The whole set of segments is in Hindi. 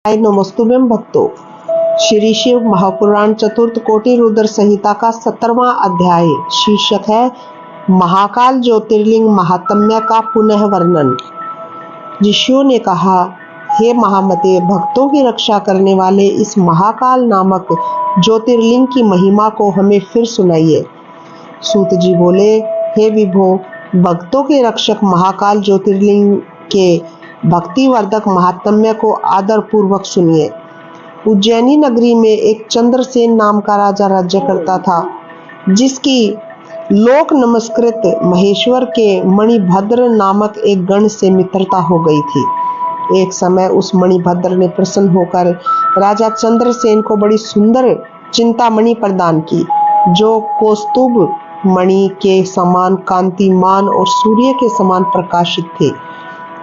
नमस्तुभ्यं भक्तों। श्री शिव महापुराण चतुर्थ कोटि रुद्र संहिता का 17वां अध्याय शीर्षक है महाकाल ज्योतिर्लिंग महात्म्य का पुनः वर्णन। ऋषियों ने कहा, हे महामते, भक्तों की रक्षा करने वाले इस महाकाल नामक ज्योतिर्लिंग की महिमा को हमें फिर सुनाइए। सूत जी बोले, हे विभो, भक्तों के रक्षक महाकाल ज्योतिर्लिंग के भक्तिवर्धक महात्म्य को आदर पूर्वक सुनिए। उज्जैनी नगरी में एक चंद्रसेन नाम का राजा राज्य करता था, जिसकी लोक नमस्कृत महेश्वर के मणिभद्र नामक एक गण से मित्रता हो गई थी। एक समय उस मणिभद्र ने प्रसन्न होकर राजा चंद्रसेन को बड़ी सुंदर चिंतामणि प्रदान की, जो कौस्तुभ मणि के समान कांतिमान और सूर्य के समान प्रकाशित थे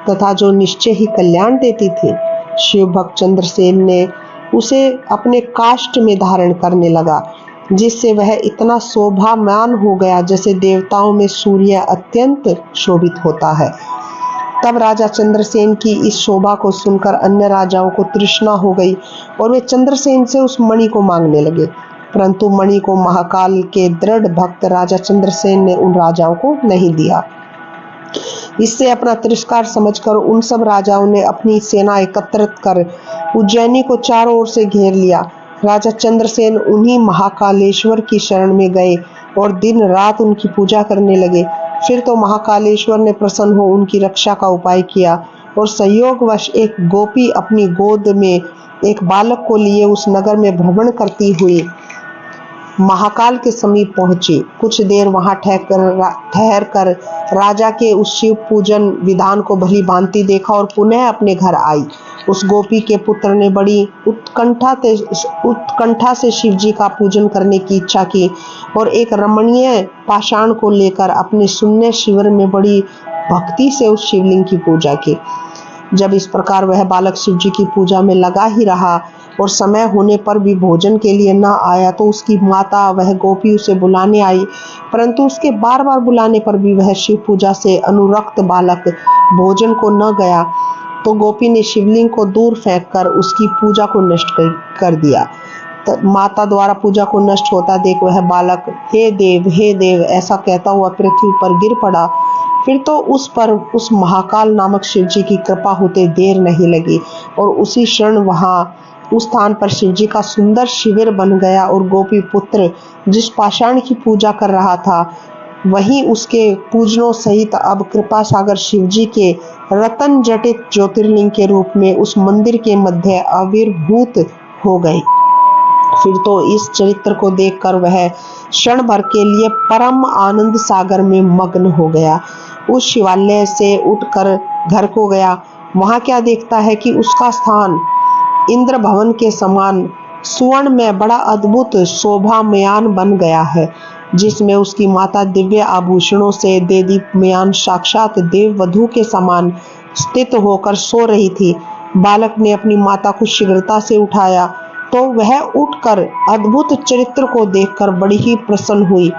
तथा जो निश्चय ही कल्याण देती थी। शिव भक्त चंद्रसेन ने उसे अपने काष्ठ में धारण करने लगा, जिससे वह इतना शोभामान हो गया जैसे देवताओं में सूर्य अत्यंत शोभित होता है। तब राजा चंद्रसेन की इस शोभा को सुनकर अन्य राजाओं को तृष्णा हो गई और वे चंद्रसेन से उस मणि को मांगने लगे, परंतु मणि को महाकाल के दृढ़ भक्त राजा चंद्रसेन ने उन राजाओं को नहीं दिया। इससे अपना तिरस्कार समझकर उन सब राजाओं ने अपनी सेना एकत्रित कर उज्जैनी को चारों ओर से घेर लिया। राजा चंद्रसेन उन्हीं महाकालेश्वर की शरण में गए और दिन रात उनकी पूजा करने लगे। फिर तो महाकालेश्वर ने प्रसन्न हो उनकी रक्षा का उपाय किया और संयोगवश एक गोपी अपनी गोद में एक बालक को लिए उस नगर में भ्रमण करती हुई महाकाल के समीप पहुंची। कुछ देर वहां ठहर कर राजा के उस शिव पूजन विधान को भली भांति देखा और पुनः अपने घर आई। उस गोपी के पुत्र ने बड़ी उत्कंठा से शिव जी का पूजन करने की इच्छा की और एक रमणीय पाषाण को लेकर अपने शून्य शिविर में बड़ी भक्ति से उस शिवलिंग की पूजा की। जब इस प्रकार वह बालक शिव जी की पूजा में लगा ही रहा और समय होने पर भी भोजन के लिए न आया, तो उसकी माता वह गोपी उसे बुलाने आई, परंतु उसके बार बार बुलाने पर भी वह शिव पूजा से अनुरक्त बालक भोजन को न गया। तो गोपी ने शिवलिंग को दूर फेंककर उसकी पूजा को नष्ट कर दिया। तो माता द्वारा पूजा को नष्ट होता देख वह बालक हे देव ऐसा कहता हुआ पृथ्वी पर गिर पड़ा। फिर तो उस पर उस महाकाल नामक शिव जी की कृपा होते देर नहीं लगी और उसी क्षण वहां उस स्थान पर शिव जी का सुंदर शिविर बन गया और गोपी पुत्र जिस पाषाण की पूजा कर रहा था, वहीं उसके पूजनों सहित अब कृपा सागर शिव जी के रतन जटित ज्योतिर्लिंग के रूप में उस मंदिर के मध्य आविर्भूत हो गए। फिर तो इस चरित्र को देखकर वह क्षण भर के लिए परम आनंद सागर में मग्न हो गया। उस शिवालय से उठकर घर को गया। वहां क्या देखता है कि उसका स्थान इंद्र भवन के समान सुवर्ण में बड़ा अद्भुत शोभामयान बन गया है, जिसमें उसकी माता दिव्य आभूषणों से देदीप्यमान साक्षात देव वधू के समान स्थित होकर सो रही थी। बालक ने अपनी माता को शीघ्रता से उठाया तो वह उठकर अद्भुत चरित्र को देखकर बड़ी ही प्रसन्न हुई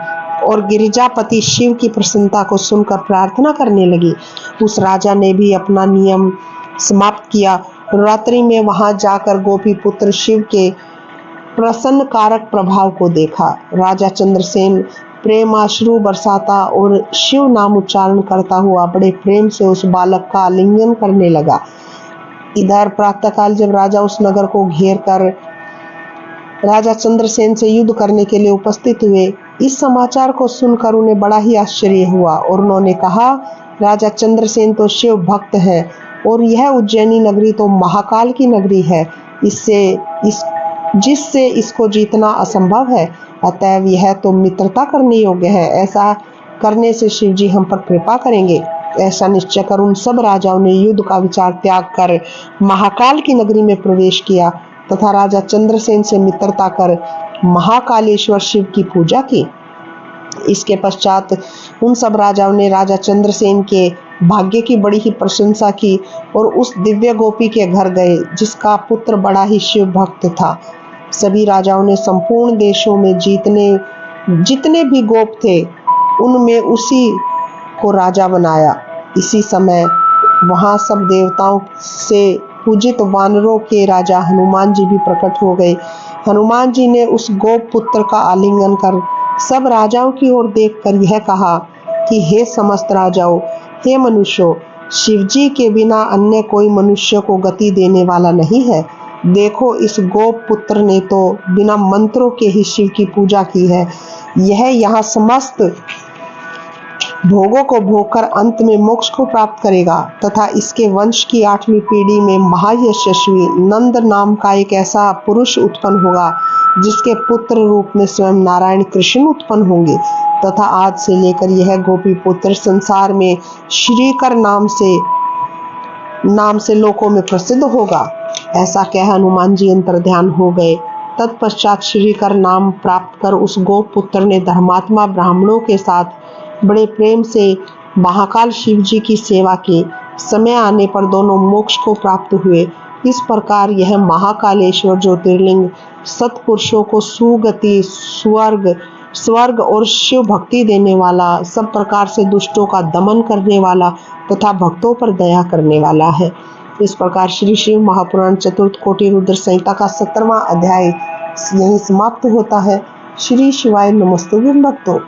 और गिरिजापति शिव की प्रसन्नता को सुनकर प्रार्थना करने लगी। उस राजा ने भी अपना नियम समाप्त किया। रात्रि में वहां जाकर गोपी पुत्र शिव के प्रसन्न कारक प्रभाव को देखा। राजा चंद्रसेन प्रेमाश्रु बरसाता और शिव नाम उच्चारण करता हुआ बड़े प्रेम से उस बालक का आलिंगन करने लगा। इधर प्रातःकाल जब राजा उस नगर को घेर कर राजा चंद्रसेन से युद्ध करने के लिए उपस्थित हुए, इस समाचार को सुनकर उन्हें बड़ा ही आश्चर्य हुआ और उन्होंने कहा, राजा चंद्रसेन तो शिव भक्त है और यह उज्जैनी नगरी तो महाकाल की नगरी है, जिससे इसको जीतना असंभव है। अतएव यह तो मित्रता करने योग्य है। ऐसा करने से शिव जी हम पर कृपा करेंगे। ऐसा निश्चय कर उन सब राजाओं ने युद्ध का विचार त्याग कर महाकाल की नगरी में प्रवेश किया तथा राजा चंद्रसेन से मित्रता कर महाकालेश्वर शिव की पूजा की। इसके पश्चात उन सब राजाओं ने राजा चंद्रसेन के भाग्य की बड़ी ही प्रशंसा की और उस दिव्य गोपी के घर गए, जिसका पुत्र बड़ा ही शिव भक्त था। सभी राजाओं ने संपूर्ण देशों में जितने भी गोप थे, उनमें उसी को राजा बनाया। इसी समय वहां सब देवताओं से पूजित वानरों के राजा हनुमान जी भी प्रकट हो गए। हनुमान जी ने उस गोप पुत्र का आलिंगन कर सब राजाओं की ओर देखकर यह कहा कि हे समस्त राजाओं, हे मनुष्यों, शिवजी के बिना अन्य कोई मनुष्य को गति देने वाला नहीं है। देखो, इस गोप पुत्र ने तो बिना मंत्रों के ही शिव की पूजा की है। यह यहाँ समस्त भोगों को भोगकर अंत में मोक्ष को प्राप्त करेगा तथा इसके वंश की 8वीं पीढ़ी में महायशस्वी नंद नाम का एक ऐसा पुरुष उत्पन्न होगा जिसके पुत्र रूप में स्वयं नारायण कृष्ण उत्पन्न होंगे तथा आज से लेकर यह गोपी पुत्र संसार में श्रीकर नाम से लोकों में प्रसिद्ध होगा। ऐसा कह हनुमान जी अंतर्ध्यान हो गए। तत्पश्चात श्रीकर नाम प्राप्त कर उस गोप पुत्र ने धर्मात्मा ब्राह्मणों के साथ बड़े प्रेम से महाकाल शिव जी की सेवा की। समय आने पर दोनों मोक्ष को प्राप्त हुए। इस प्रकार यह महाकालेश्वर ज्योतिर्लिंग सत्पुरुषों को सुगति, स्वर्ग और शिव भक्ति देने वाला, सब प्रकार से दुष्टों का दमन करने वाला तथा भक्तों पर दया करने वाला है। इस प्रकार श्री शिव महापुराण चतुर्थ कोटि रुद्र संहिता का 17वां अध्याय यहीं समाप्त होता है। श्री शिवाय नमस्तुभ्यं भक्तों।